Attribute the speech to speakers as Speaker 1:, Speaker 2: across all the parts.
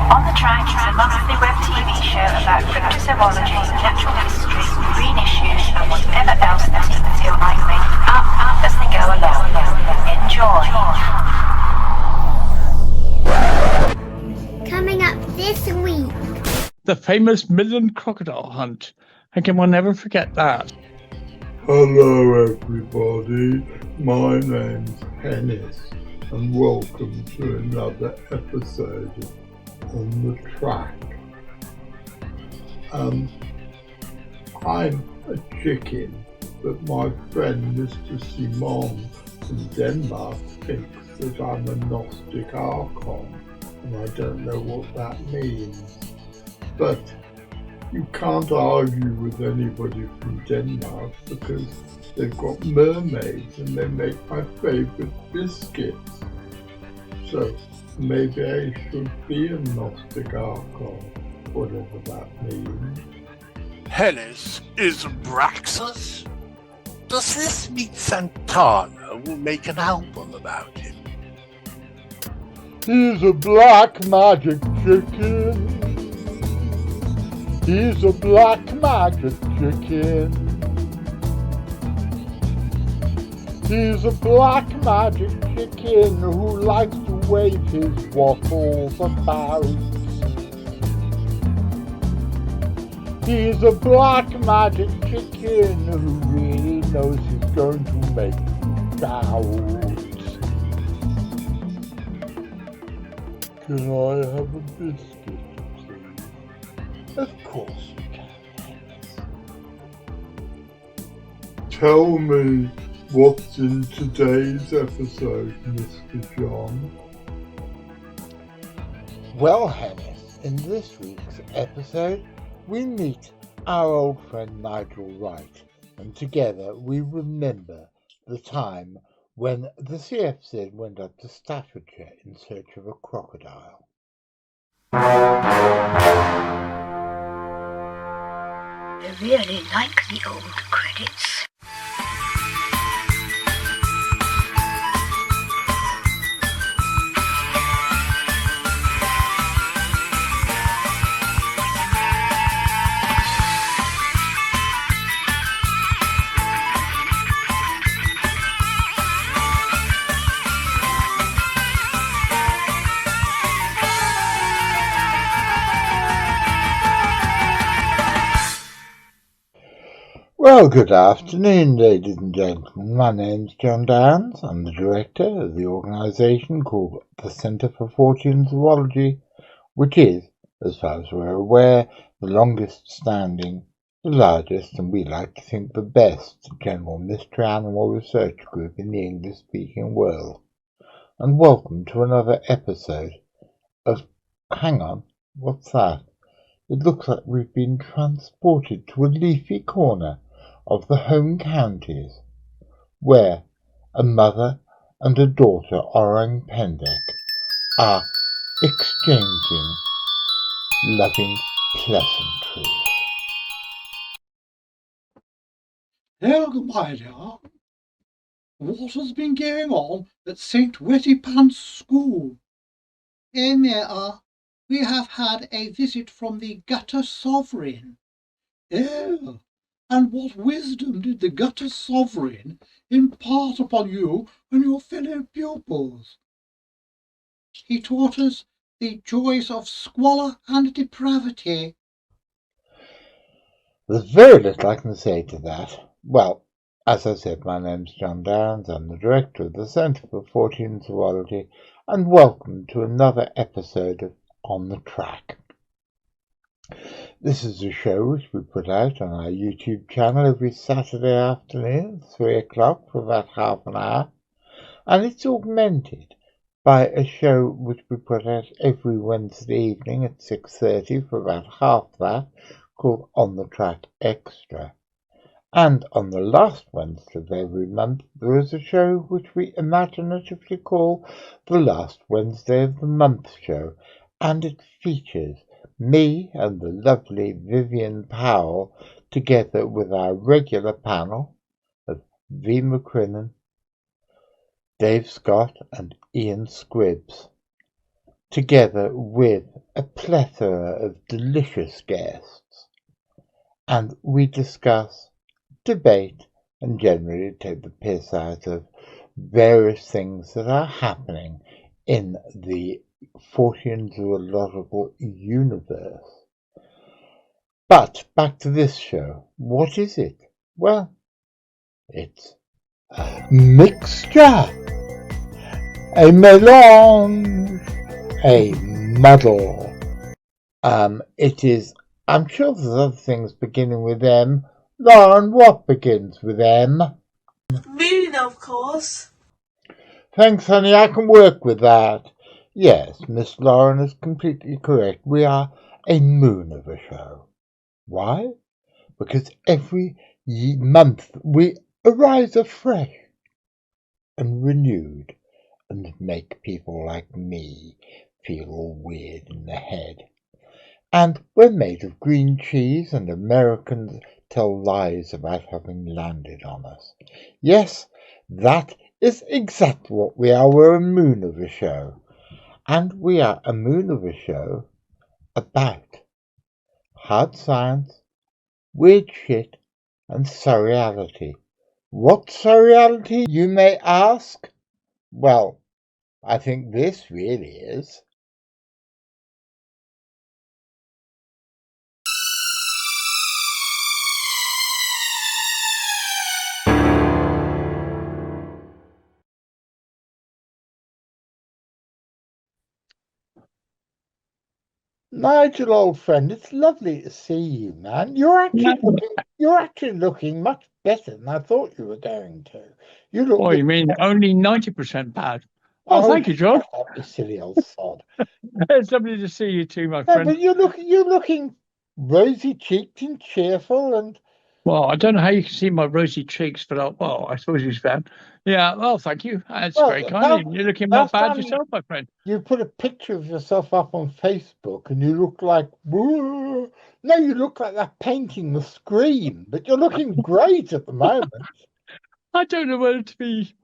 Speaker 1: On the Track is a monthly web TV show about cryptozoology, natural history, green issues, and whatever else the team feel like making up as they go along. Enjoy!
Speaker 2: Coming up this week.
Speaker 3: The famous Midland crocodile hunt. How can one never forget that?
Speaker 4: Hello everybody, my name's Hennis and welcome to another episode of On the Track. I'm a chicken, but my friend Mr. Simon from Denmark thinks that I'm a Gnostic Archon, and I don't know what that means. But you can't argue with anybody from Denmark because they've got mermaids and they make my favourite biscuits. So maybe I should be a Gnostic Archon, whatever that means.
Speaker 5: Hennis is Braxus? Does this mean Santana will make an album about him?
Speaker 4: He's a black magic chicken. He's a black magic chicken. He's a black magic chicken who likes to wave his waffles about. He's a black magic chicken who really knows he's going to make doubt. Can I have a biscuit? Of course you can. Tell me what's in today's episode, Mr. John.
Speaker 6: Well, Hennis, in this week's episode, we meet our old friend Nigel Wright, and together we remember the time when the CFZ went up to Staffordshire in search of a crocodile.
Speaker 2: I really like the old credits.
Speaker 6: Well, good afternoon, ladies and gentlemen. My name's John Downs. I'm the director of the organisation called the Centre for Fortean Zoology, which is, as far as we're aware, the longest standing, the largest, and we like to think the best general mystery animal research group in the English-speaking world. And welcome to another episode of... Hang on, what's that? It looks like we've been transported to a leafy corner of the home counties, where a mother and a daughter orang pendek are exchanging loving pleasantries.
Speaker 7: Helga, my dear, what has been going on at St. Wettypants School?
Speaker 8: Emir, we have had a visit from the Gutter Sovereign.
Speaker 7: Oh, and what wisdom did the Gutter Sovereign impart upon you and your fellow pupils?
Speaker 8: He taught us the joys of squalor and depravity.
Speaker 6: There's very little I can say to that. Well, as I said, my name's John Downs. I'm the director of the Centre for Fortean Zoology, and welcome to another episode of On the Track. This is a show which we put out on our YouTube channel every Saturday afternoon at 3 o'clock for about half an hour, and it's augmented by a show which we put out every Wednesday evening at 6:30 for about half that, called On the Track Extra. And on the last Wednesday of every month there is a show which we imaginatively call the Last Wednesday of the Month show, and it features me and the lovely Vivian Powell together with our regular panel of V. McCrinnan, Dave Scott and Ian Scribbs. together with a plethora of delicious guests, and we discuss, debate, and generally take the piss out of various things that are happening in the Fortean zoological universe. But back to this show. What is it? Well, it's a mixture, a melange, a muddle. It is, I'm sure there's other things beginning with M. Lauren, what begins with M?
Speaker 9: Moon, of course.
Speaker 6: Thanks, honey, I can work with that. Yes, Miss Lauren is completely correct. We are a moon of a show. Why? Because every month we arise afresh and renewed and make people like me feel all weird in the head. And we're made of green cheese, and Americans tell lies about having landed on us. Yes, that is exactly what we are. We're a moon of a show. And we are a moon of a show about hard science, weird shit, and surreality. What surreality, you may ask? Well, I think this really is. Nigel, old friend, it's lovely to see you, man. You're actually looking much better than I thought you were going to. You look.
Speaker 3: Oh, you mean only 90% bad? Oh, thank you, John.
Speaker 6: Shut up, you silly old sod.
Speaker 3: It's lovely to see you too, my
Speaker 6: No,
Speaker 3: friend.
Speaker 6: but you're looking rosy-cheeked and cheerful, and
Speaker 3: Well, I don't know how you can see my rosy cheeks, but I suppose you can. Yeah, well, thank you. That's very kind. You're looking not bad yourself, my friend.
Speaker 6: You put a picture of yourself up on Facebook, and you look like, whoa. No, you look like that painting, The Scream, but you're looking great at the moment.
Speaker 3: I don't know whether to be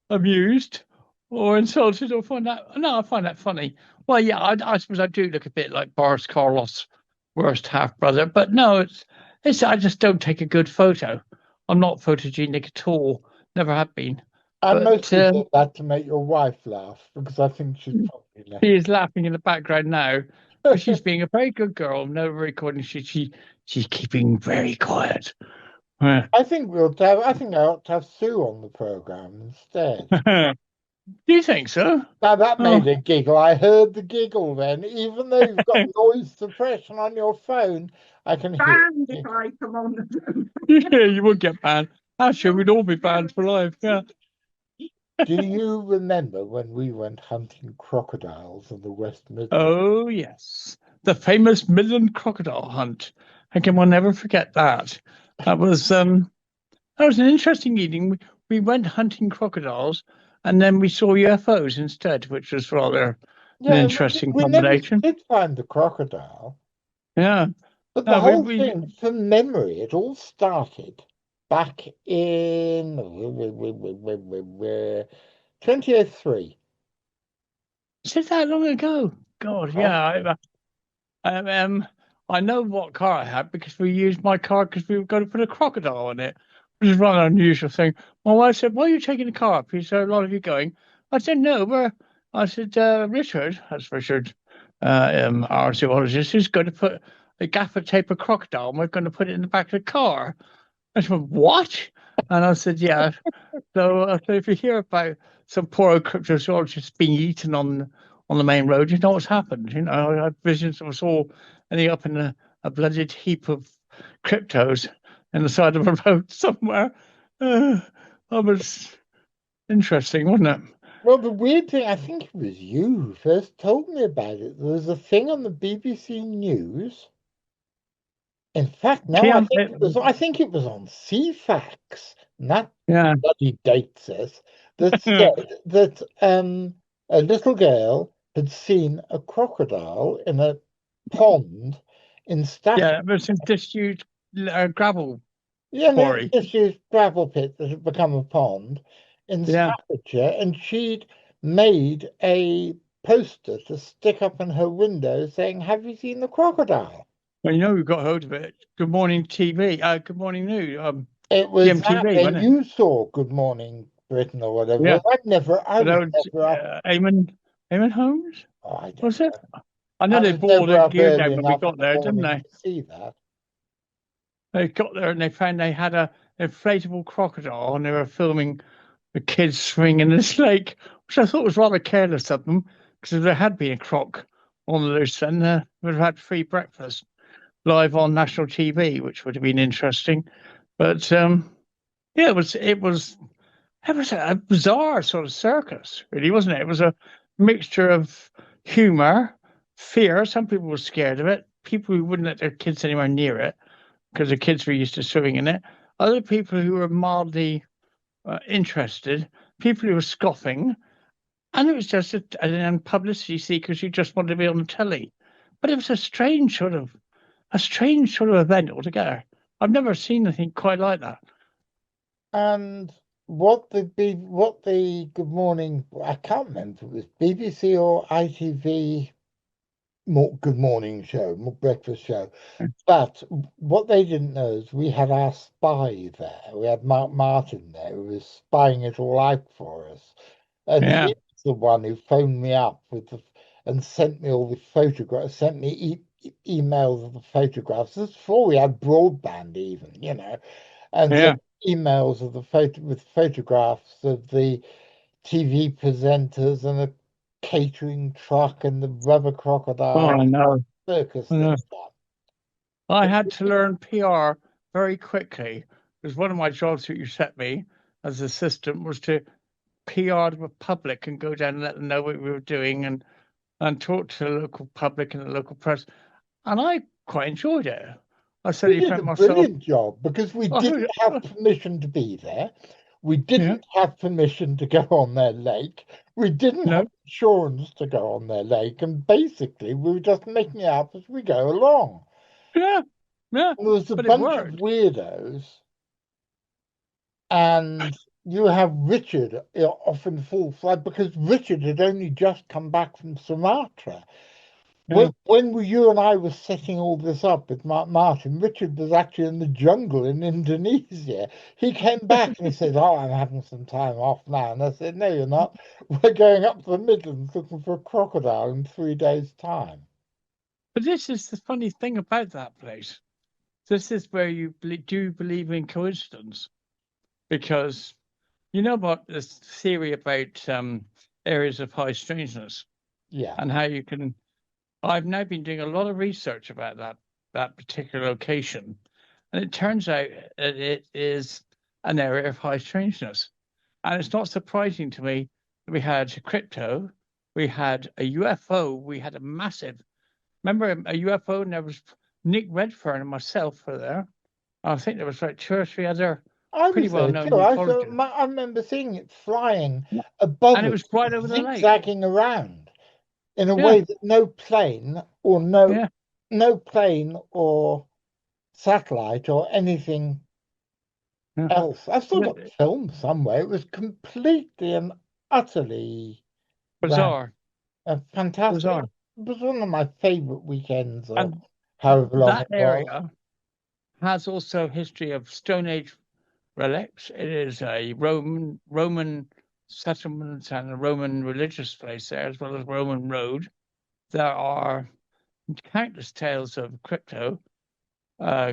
Speaker 3: amused or insulted or find that. No, I find that funny. Well, yeah, I suppose I do look a bit like Boris Karloff's worst half brother, but no, it's. I just don't take a good photo. I'm not photogenic at all. Never have been.
Speaker 6: I
Speaker 3: But
Speaker 6: mostly did that to make your wife laugh, because I think she's probably left.
Speaker 3: she is laughing in the background now, but she's being a very good girl. No recording. She's keeping very quiet.
Speaker 6: I think I ought to have Sue on the program instead.
Speaker 3: Do you think so?
Speaker 6: Now that made a giggle. I heard the giggle then. Even though you've got noise suppression on your phone, I can hear it.
Speaker 3: If I come on the phone. Yeah, you would get banned. Actually, we'd all be banned for life. Yeah.
Speaker 6: Do you remember when we went hunting crocodiles in the West Midlands?
Speaker 3: Oh yes, the famous Midland crocodile hunt. How can one never forget that? That was an interesting evening. We went hunting crocodiles, and then we saw UFOs instead, which was rather an interesting combination.
Speaker 6: We never did find the crocodile.
Speaker 3: Yeah,
Speaker 6: but the whole thing, from memory, it all started back in 2003.
Speaker 3: Is it that long ago? God, yeah. I know what car I had because we used my car because we were going to put a crocodile on it, which is rather an unusual thing. My wife said, "Why are you taking the car up? Is there a lot of you going?" I said, "No, I said, Richard, that's Richard, our zoologist, is going to put a gaffer tape of crocodile, and we're going to put it in the back of the car." I said, "What?" And I said, "Yeah." So if you hear about some poor old cryptozoologist being eaten on the main road, you know what's happened. You know, I had visions of us all ending up in a blooded heap of cryptos in the side of a road somewhere. That was interesting, wasn't it?
Speaker 6: Well, the weird thing, I think it was you who first told me about it. There was a thing on the BBC News. In fact, no, I think it was on CFAX, and that bloody dates us, that said that a little girl had seen a crocodile in a pond in Staffordshire.
Speaker 3: Yeah, it was a disused gravel
Speaker 6: quarry. Yeah, disused gravel pit that had become a pond in Staffordshire, and she'd made a poster to stick up in her window saying, "Have you seen the crocodile?"
Speaker 3: Well, you know who got hold of it? Good Morning TV. Good Morning News.
Speaker 6: It was that,
Speaker 3: GMTV,
Speaker 6: and
Speaker 3: wasn't it?
Speaker 6: you saw Good Morning Britain or whatever.
Speaker 3: Yeah.
Speaker 6: I was
Speaker 3: That was
Speaker 6: never up.
Speaker 3: Eamon Holmes?
Speaker 6: Oh, I don't
Speaker 3: Was it?
Speaker 6: know.
Speaker 3: I know
Speaker 6: I
Speaker 3: they
Speaker 6: was
Speaker 3: bought all
Speaker 6: never
Speaker 3: their
Speaker 6: up
Speaker 3: gear
Speaker 6: early
Speaker 3: down when we
Speaker 6: enough in
Speaker 3: got
Speaker 6: the
Speaker 3: there, didn't
Speaker 6: morning
Speaker 3: they?
Speaker 6: to see that.
Speaker 3: They got there and they found they had a inflatable crocodile and they were filming the kids swimming in this lake, which I thought was rather careless of them because if there had been a croc on the loose, then we'd have had free breakfast live on national TV, which would have been interesting. But yeah, it was a bizarre sort of circus, really, wasn't it? It was a mixture of humor, fear. Some people were scared of it. People who wouldn't let their kids anywhere near it because the kids were used to swimming in it. Other people who were mildly interested. People who were scoffing, and it was just an publicity seekers who just wanted to be on the telly. But it was a strange sort of event altogether. I've never seen anything quite like that.
Speaker 6: And what the Good Morning, I can't remember if it was BBC or ITV Good Morning show, breakfast show. But what they didn't know is we had our spy there. We had Mark Martin there who was spying it all out for us. And
Speaker 3: Yeah.
Speaker 6: he was the one who phoned me up and sent me all the photographs, sent me emails of the photographs. This is before we had broadband even, and
Speaker 3: Yeah.
Speaker 6: sent emails of with photographs of the TV presenters and a catering truck and the rubber
Speaker 3: Oh,
Speaker 6: crocodile
Speaker 3: I know.
Speaker 6: circus
Speaker 3: I know.
Speaker 6: they'd done.
Speaker 3: I had to learn PR very quickly because one of my jobs that you set me as assistant was to PR to the public and go down and let them know what we were doing and talk to the local public and the local press. And I quite enjoyed it. I
Speaker 6: You
Speaker 3: suddenly
Speaker 6: did
Speaker 3: found
Speaker 6: a
Speaker 3: myself.
Speaker 6: brilliant job because we
Speaker 3: Oh,
Speaker 6: didn't have permission to be there. We
Speaker 3: yeah,
Speaker 6: didn't have permission to go on their lake. We didn't
Speaker 3: no,
Speaker 6: have insurance to go on their lake. And basically, we were just making it up as we go along.
Speaker 3: yeah, yeah.
Speaker 6: And there was a
Speaker 3: But it
Speaker 6: bunch of
Speaker 3: worked.
Speaker 6: weirdos. And you have Richard off in full flight because Richard had only just come back from Sumatra.
Speaker 3: Yeah.
Speaker 6: When you and I were setting all this up with Mark Martin, Richard was actually in the jungle in Indonesia. He came back and he said, "Oh, I'm having some time off now." And I said, "No, you're not. We're going up to the Midlands looking for a crocodile in 3 days' time."
Speaker 3: But this is the funny thing about that place. This is where you do believe in coincidence, because you know about this theory about areas of high strangeness
Speaker 6: Yeah.
Speaker 3: and how you can. I've now been doing a lot of research about that particular location, and it turns out that it is an area of high strangeness. And it's not surprising to me that we had crypto, we had a UFO, we had a massive. Remember a UFO, and there was Nick Redfern and myself were there. I think there was like 2 or 3 other
Speaker 6: I
Speaker 3: pretty
Speaker 6: was there
Speaker 3: well-known
Speaker 6: too.
Speaker 3: ufologists,
Speaker 6: I remember seeing it flying above
Speaker 3: and it
Speaker 6: us,
Speaker 3: was right over the lake.
Speaker 6: zigzagging around in a
Speaker 3: Yeah,
Speaker 6: way that no plane
Speaker 3: yeah,
Speaker 6: or satellite or anything
Speaker 3: yeah.
Speaker 6: else. I've still got film somewhere. It was completely and utterly
Speaker 3: Bizarre,
Speaker 6: fantastic.
Speaker 3: bizarre.
Speaker 6: It was one of my favorite weekends, or
Speaker 3: And
Speaker 6: however long
Speaker 3: that
Speaker 6: it was.
Speaker 3: area has also a history of Stone Age relics. It is a Roman settlement and a Roman religious place there, as well as Roman road. There are countless tales of crypto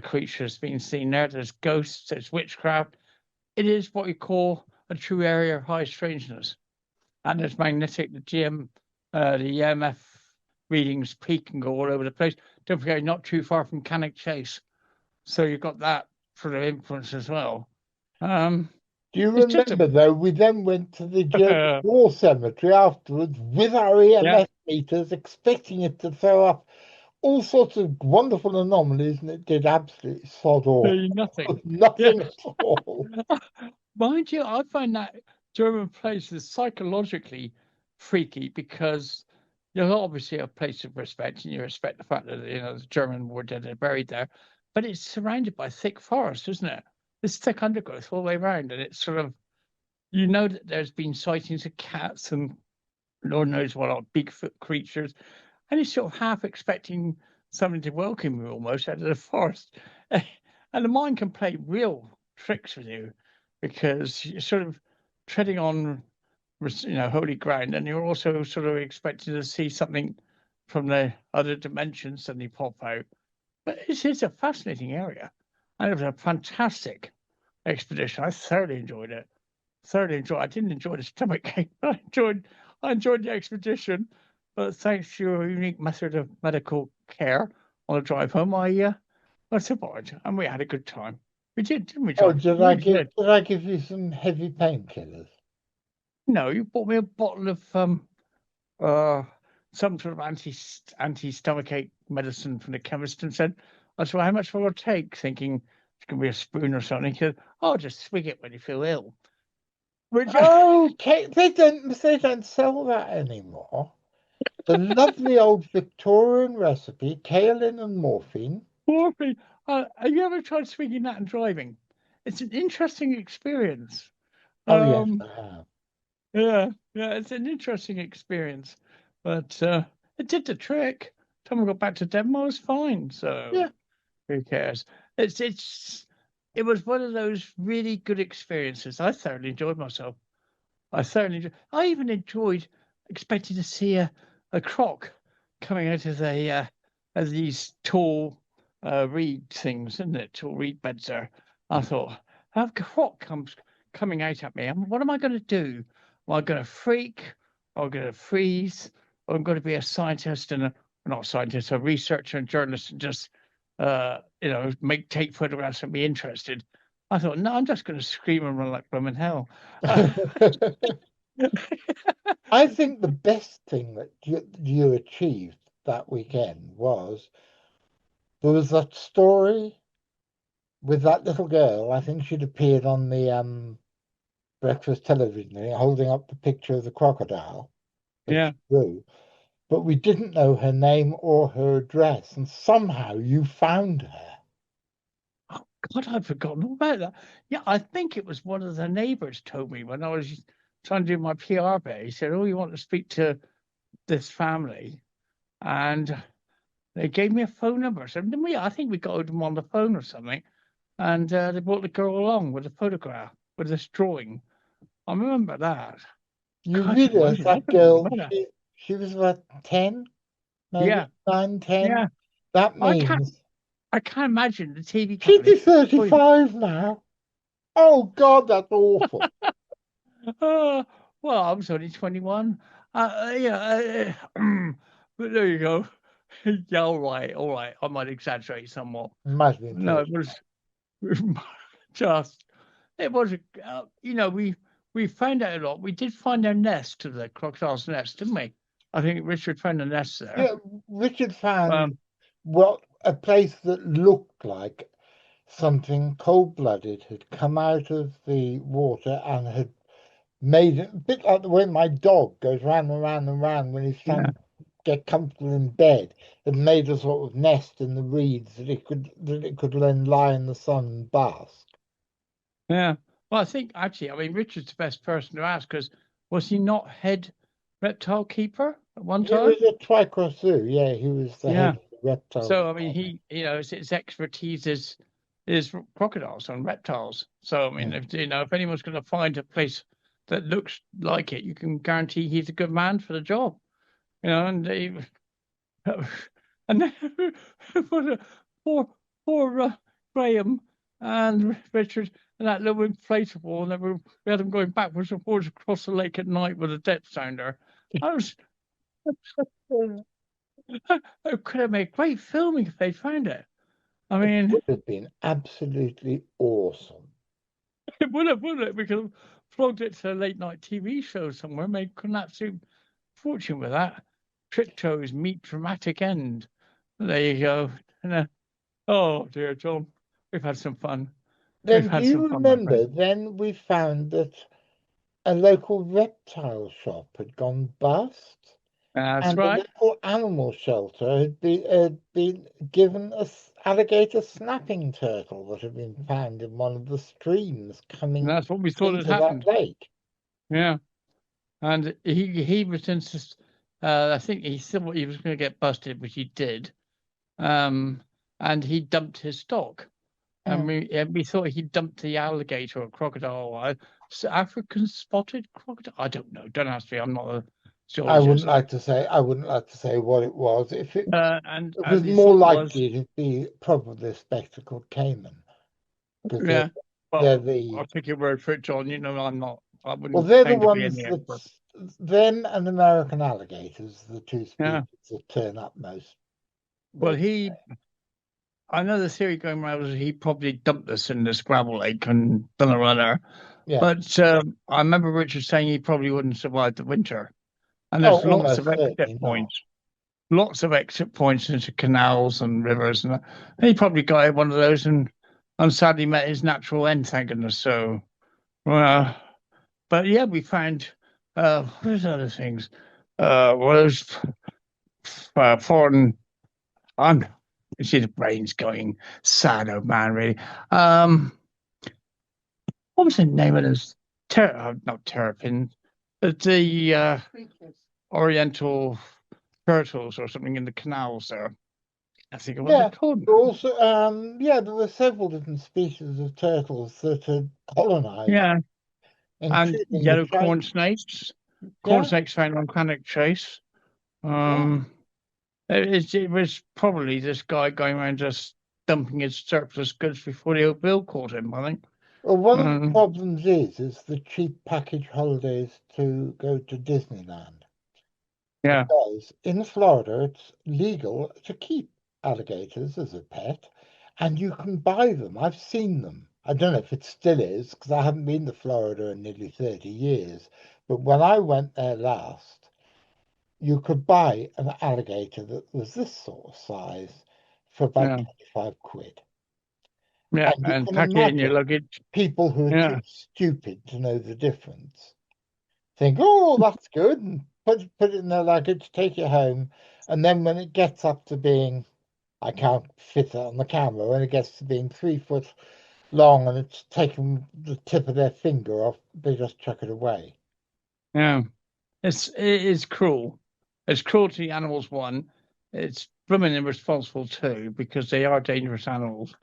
Speaker 3: creatures being seen there. There's ghosts, there's witchcraft. It is what we call a true area of high strangeness. And there's magnetic, the EMF readings peak and go all over the place. Don't forget, not too far from Cannock Chase. So you've got that sort of influence as well.
Speaker 6: Do you remember, though, we then went to the German War Cemetery afterwards with our EMF meters, expecting it to throw up all sorts of wonderful anomalies, and it did absolutely sod all.
Speaker 3: Nothing.
Speaker 6: Nothing at all.
Speaker 3: Mind you, I find that German place is psychologically freaky because you're obviously a place of respect and you respect the fact that the German war dead are buried there, but it's surrounded by thick forest, isn't it? There's thick undergrowth all the way around, and it's sort of that there's been sightings of cats and Lord knows what are Bigfoot creatures, and you're sort of half expecting something to welcome you almost out of the forest. And the mind can play real tricks with you because you're sort of treading on, holy ground, and you're also sort of expecting to see something from the other dimension suddenly pop out. But it's a fascinating area, and it was a fantastic expedition. I thoroughly enjoyed it. I didn't enjoy the stomach ache, but I enjoyed the expedition. But thanks to your unique method of medical care on the drive home, I survived, and we had a good time. We did, didn't we,
Speaker 6: Oh,
Speaker 3: John? We really did.
Speaker 6: did I give you some heavy painkillers?
Speaker 3: No, you bought me a bottle of some sort of anti stomach ache medicine from the chemist and said, I said, well, how much will it take? Thinking it's gonna be a spoon or something. He said, oh, just swig it when you feel ill. Which
Speaker 6: Okay, they don't sell that anymore. The lovely old Victorian recipe, kaolin and morphine.
Speaker 3: morphine. Have you ever tried swinging that and driving? It's an interesting experience.
Speaker 6: Oh yes,
Speaker 3: Um,
Speaker 6: I have.
Speaker 3: yeah, it's an interesting experience, but it did the trick. Time I got back to Denmark, I was fine. So
Speaker 6: Yeah.
Speaker 3: who cares? It was one of those really good experiences. I thoroughly enjoyed myself. I even enjoyed expecting to see a croc coming out of of these tall reed things, isn't it? Tall reed beds there. I thought, a croc comes coming out at me. What am I going to do? Am I going to freak? Am I going to freeze? Or I'm going to be a scientist and not a scientist, a researcher and journalist, and just take photographs and be interested. I thought, no, I'm just going to scream and run like blooming hell.
Speaker 6: I think the best thing that you achieved that weekend was there was that story with that little girl. I think she'd appeared on the breakfast television holding up the picture of the crocodile.
Speaker 3: Yeah.
Speaker 6: True. But we didn't know her name or her address, and somehow you found her.
Speaker 3: Oh, God, I'd forgotten all about that. Yeah, I think it was one of the neighbors told me when I was trying to do my PR bit. He said, oh, you want to speak to this family? And they gave me a phone number. So I think we got them on the phone or something. And they brought the girl along with a photograph, with this drawing. I remember that.
Speaker 6: You
Speaker 3: God,
Speaker 6: realize that girl, she was about 10, maybe
Speaker 3: yeah.
Speaker 6: 9, 10.
Speaker 3: Yeah.
Speaker 6: That means
Speaker 3: I can't imagine the TV
Speaker 6: she'd
Speaker 3: company.
Speaker 6: be 35 now. Oh, God, that's awful.
Speaker 3: Well, I was only 21. Yeah, but there you go. Yeah, all right. I might exaggerate somewhat.
Speaker 6: Might have been.
Speaker 3: No, it was just. It was we found out a lot. We did find their nest of the crocodile's nest, didn't we? I think Richard found a nest there.
Speaker 6: Yeah, Richard found a place that looked like something cold-blooded had come out of the water and had made it a bit like the way my dog goes round and round and round when he's trying to get comfortable in bed. It made a sort of nest in the reeds that it could then lie in the sun and bask.
Speaker 3: Yeah. Well, I think actually, Richard's the best person to ask because was he not head reptile keeper at one time?
Speaker 6: He was at Twycross Zoo. Yeah, he was the head of the reptile.
Speaker 3: So his expertise is crocodiles and reptiles. So if anyone's going to find a place that looks like it, you can guarantee he's a good man for the job. And then poor Graham and Richard and that little inflatable, and we had them going backwards and forwards across the lake at night with a depth sounder. It could have made great filming if they found it.
Speaker 6: It would have been absolutely awesome.
Speaker 3: It would have, wouldn't it? We could have flogged it to a late night TV show somewhere, made an absolute fortune with that. Trick shows meet dramatic end. There you go. Oh dear, John, we've had some fun.
Speaker 6: Then do you remember? Then we found that a local reptile shop had gone bust.
Speaker 3: That's right.
Speaker 6: The local animal shelter had been given an alligator snapping turtle that had been found in one of the streams coming.
Speaker 3: And that's what we thought had happened.
Speaker 6: That lake.
Speaker 3: Yeah. and he was I think he thought he was going to get busted, which he did, and he dumped his stock. And we thought he dumped the alligator or crocodile, African spotted crocodile. I don't know. Don't ask me. I'm not a
Speaker 6: I wouldn't
Speaker 3: zoologist.
Speaker 6: like to say what it was. If it,
Speaker 3: And
Speaker 6: it was
Speaker 3: he
Speaker 6: more
Speaker 3: thought
Speaker 6: likely to be probably a spectacled caiman.
Speaker 3: yeah.
Speaker 6: They're
Speaker 3: Well, I'll take your word for it, John. You know, I'm not. I wouldn't
Speaker 6: they're the
Speaker 3: claim to be
Speaker 6: ones
Speaker 3: any
Speaker 6: that
Speaker 3: expert.
Speaker 6: them and American alligators, the two species that turn up most.
Speaker 3: Well, I know the theory going around was he probably dumped this in this gravel lake and done a runner.
Speaker 6: Yeah.
Speaker 3: But I remember Richard saying he probably wouldn't survive the winter. And there's lots of exit points. Lots of exit points into canals and rivers. And he probably got one of those and sadly met his natural end, thank goodness. So, but yeah, we found, there's other things. Was foreign, you see the brain's going sad, oh man, really. What was the name of this? Not terrapin, but the oriental turtles or something in the canals there. I think it was called.
Speaker 6: Also, there were several different species of turtles that had colonized.
Speaker 3: Yeah, and yellow corn snakes. Corn snakes found on Cannock Chase. It was probably this guy going around just dumping his surplus goods before the old Bill caught him, I think.
Speaker 6: Well, one of the problems is the cheap package holidays to go to Disneyland.
Speaker 3: Yeah.
Speaker 6: Because in Florida, it's legal to keep alligators as a pet, and you can buy them. I've seen them. I don't know if it still is, because I haven't been to Florida in nearly 30 years. But when I went there last, you could buy an alligator that was this sort of size for about 25 quid.
Speaker 3: Yeah, and pack it in your luggage.
Speaker 6: People who are too stupid to know the difference think, oh, that's good, and put it in their luggage, take it home, and then when it gets up to being, I can't fit it on the camera, when it gets to being 3 foot long and it's taken the tip of their finger off, they just chuck it away.
Speaker 3: Yeah, it is cruel. It's cruel to the animals, one. It's blooming irresponsible, two, because they are dangerous animals.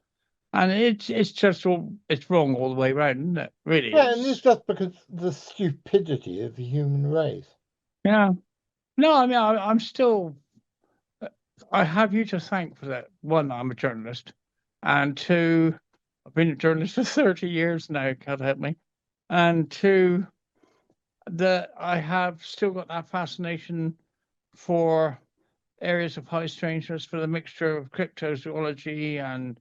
Speaker 3: And it's just it's wrong all the way around, isn't it? Really.
Speaker 6: Yeah, and it's just because the stupidity of the human race.
Speaker 3: Yeah. No, I mean, I'm still. I have you to thank for that. One, I'm a journalist, and two, I've been a journalist for 30 years now. God help me. And two, that I have still got that fascination for areas of high strangeness, for the mixture of cryptozoology and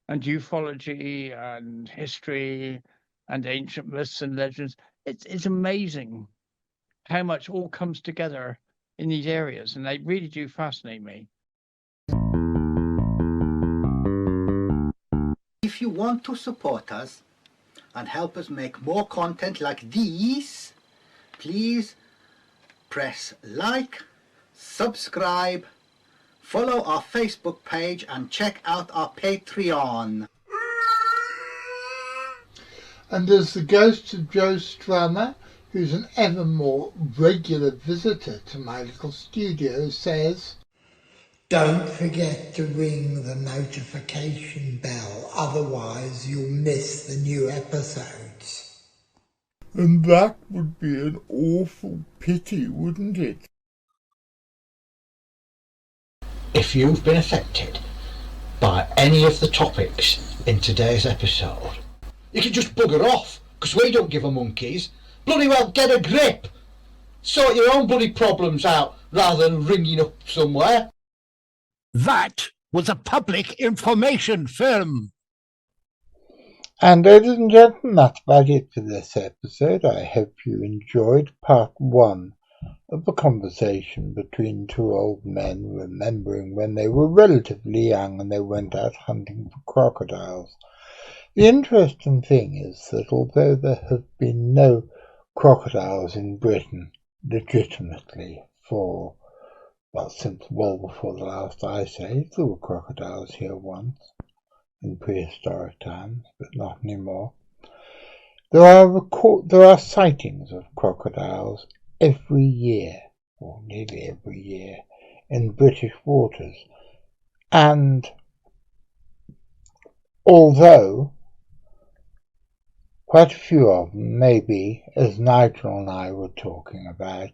Speaker 3: ufology and history and ancient myths and legends. It's amazing how much all comes together in these areas, and they really do fascinate me.
Speaker 8: If you want to support us and help us make more content like these, please press like, subscribe, follow our Facebook page and check out our Patreon.
Speaker 4: And as the ghost of Joe Strummer, who's an ever more regular visitor to my little studio, says,
Speaker 10: don't forget to ring the notification bell, otherwise you'll miss the new episodes.
Speaker 4: And that would be an awful pity, wouldn't it?
Speaker 11: If you've been affected by any of the topics in today's episode, you can just bugger off, because we don't give a monkeys. Bloody well get a grip. Sort your own bloody problems out rather than ringing up somewhere.
Speaker 5: That was a public information film.
Speaker 6: And ladies and gentlemen, that's about it for this episode. I hope you enjoyed part 1 of a conversation between two old men remembering when they were relatively young and they went out hunting for crocodiles. The interesting thing is that although there have been no crocodiles in Britain legitimately since well before the last ice age, there were crocodiles here once in prehistoric times, but not anymore. There are sightings of crocodiles every year, or nearly every year, in British waters. And although quite a few of them may be, as Nigel and I were talking about,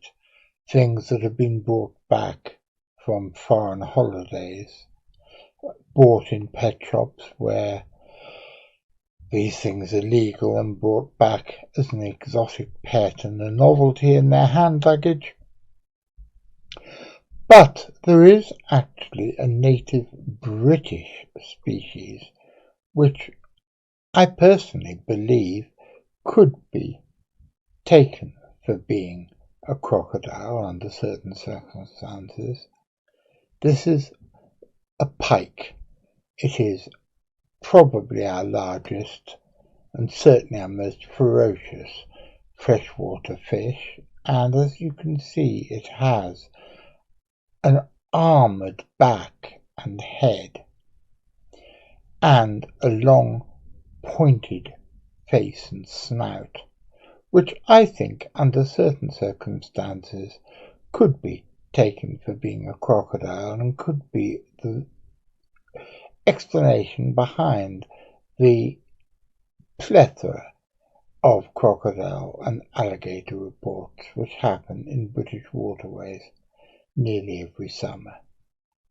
Speaker 6: things that have been brought back from foreign holidays, bought in pet shops where these things are legal and brought back as an exotic pet and a novelty in their hand luggage. But there is actually a native British species which I personally believe could be taken for being a crocodile under certain circumstances. This is a pike. It is probably our largest and certainly our most ferocious freshwater fish, and as you can see, it has an armoured back and head and a long pointed face and snout, which I think under certain circumstances could be taken for being a crocodile and could be the explanation behind the plethora of crocodile and alligator reports which happen in British waterways nearly every summer.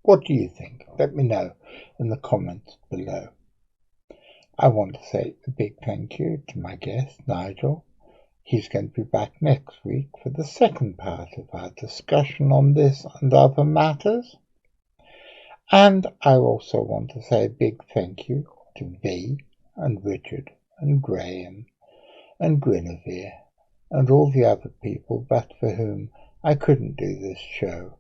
Speaker 6: What do you think? Let me know in the comments below. I want to say a big thank you to my guest, Nigel. He's going to be back next week for the second part of our discussion on this and other matters. And I also want to say a big thank you to V and Richard and Graham and Guinevere and all the other people but for whom I couldn't do this show,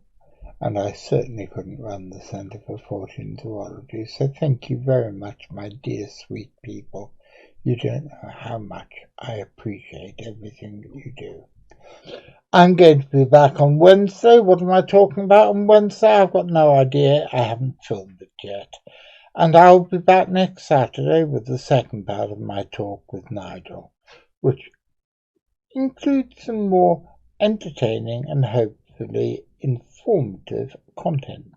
Speaker 6: and I certainly couldn't run the Centre for Fortean Zoology, so thank you very much, my dear sweet people. You don't know how much I appreciate everything that you do. I'm going to be back on Wednesday. What am I talking about on Wednesday? I've got no idea. I haven't filmed it yet. And I'll be back next Saturday with the second part of my talk with Nigel, which includes some more entertaining and hopefully informative content.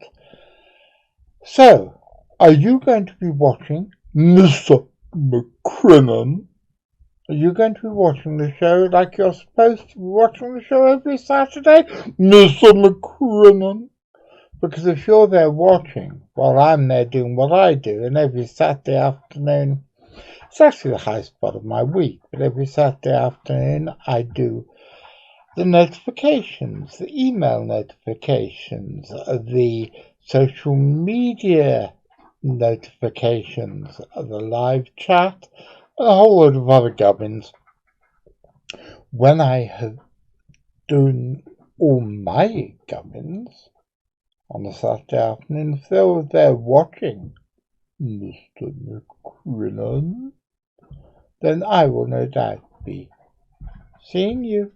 Speaker 6: So, are you going to be watching Mr. McCrinnan? Are you going to be watching the show like you're supposed to be watching the show every Saturday, Mr. McCrinnan? Because if you're there watching while I'm there doing what I do, and every Saturday afternoon, it's actually the high spot of my week, but every Saturday afternoon I do the notifications, the email notifications, the social media notifications, the live chat, and a whole load of other gubbins. When I have done all my gubbins on a Saturday afternoon, if they were there watching Mr. McCrinnan, then I will no doubt be seeing you.